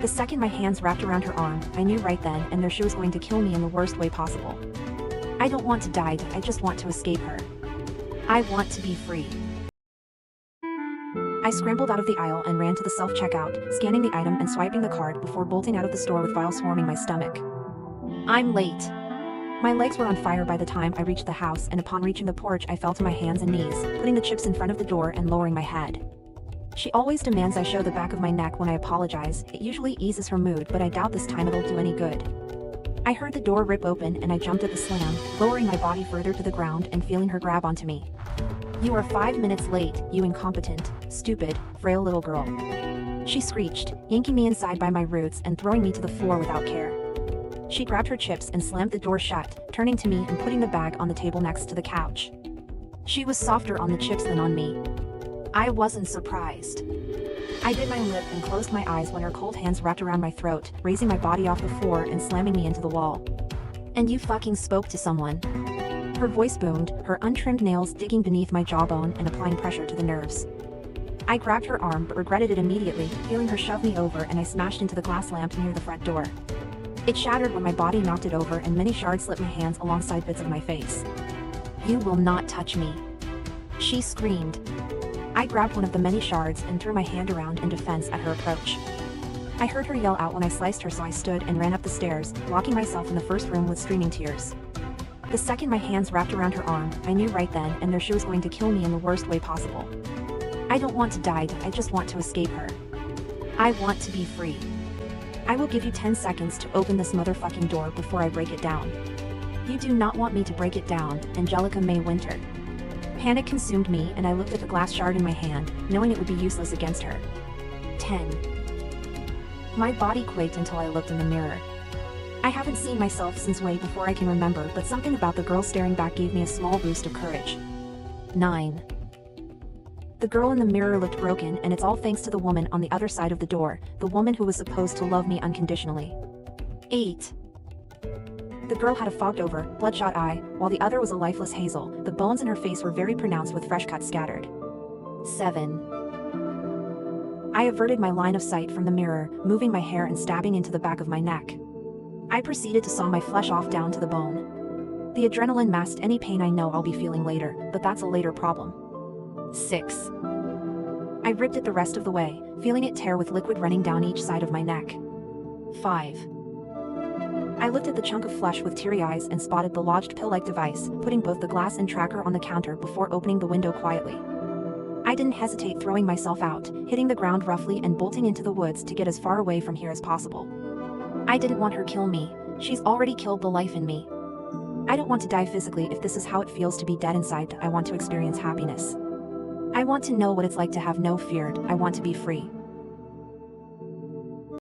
The second my hands wrapped around her arm, I knew right then and there she was going to kill me in the worst way possible. I don't want to die, I just want to escape her. I want to be free. I scrambled out of the aisle and ran to the self-checkout, scanning the item and swiping the card before bolting out of the store with bile swarming my stomach. I'm late. My legs were on fire by the time I reached the house, and upon reaching the porch I fell to my hands and knees, putting the chips in front of the door and lowering my head. She always demands I show the back of my neck when I apologize. It usually eases her mood, but I doubt this time it'll do any good. I heard the door rip open and I jumped at the slam, lowering my body further to the ground and feeling her grab onto me. You are 5 minutes late, you incompetent, stupid, frail little girl. She screeched, yanking me inside by my roots and throwing me to the floor without care. She grabbed her chips and slammed the door shut, turning to me and putting the bag on the table next to the couch. She was softer on the chips than on me. I wasn't surprised. I bit my lip and closed my eyes when her cold hands wrapped around my throat, raising my body off the floor and slamming me into the wall. And you fucking spoke to someone. Her voice boomed, her untrimmed nails digging beneath my jawbone and applying pressure to the nerves. I grabbed her arm but regretted it immediately, feeling her shove me over, and I smashed into the glass lamp near the front door. It shattered when my body knocked it over and many shards slipped my hands alongside bits of my face. You will not touch me. She screamed. I grabbed one of the many shards and threw my hand around in defense at her approach. I heard her yell out when I sliced her, so I stood and ran up the stairs, locking myself in the first room with streaming tears. The second my hands wrapped around her arm, I knew right then and there she was going to kill me in the worst way possible. I don't want to die, I just want to escape her. I want to be free. I will give you 10 seconds to open this motherfucking door before I break it down. You do not want me to break it down, Angelica May Winter. Panic consumed me and I looked at the glass shard in my hand, knowing it would be useless against her. 10. My body quaked until I looked in the mirror. I haven't seen myself since way before I can remember, but something about the girl staring back gave me a small boost of courage. 9. The girl in the mirror looked broken, and it's all thanks to the woman on the other side of the door, the woman who was supposed to love me unconditionally. 8. The girl had a fogged-over, bloodshot eye, while the other was a lifeless Hazel. The bones in her face were very pronounced with fresh cuts scattered. 7. I averted my line of sight from the mirror, moving my hair and stabbing into the back of my neck. I proceeded to saw my flesh off down to the bone. The adrenaline masked any pain I know I'll be feeling later, but that's a later problem. 6. I ripped it the rest of the way, feeling it tear with liquid running down each side of my neck. 5. I looked at the chunk of flesh with teary eyes and spotted the lodged pill-like device, putting both the glass and tracker on the counter before opening the window quietly. I didn't hesitate, throwing myself out, hitting the ground roughly and bolting into the woods to get as far away from here as possible. I didn't want her kill me. She's already killed the life in me. I don't want to die physically. If this is how it feels to be dead inside, I want to experience happiness. I want to know what it's like to have no fear. I want to be free.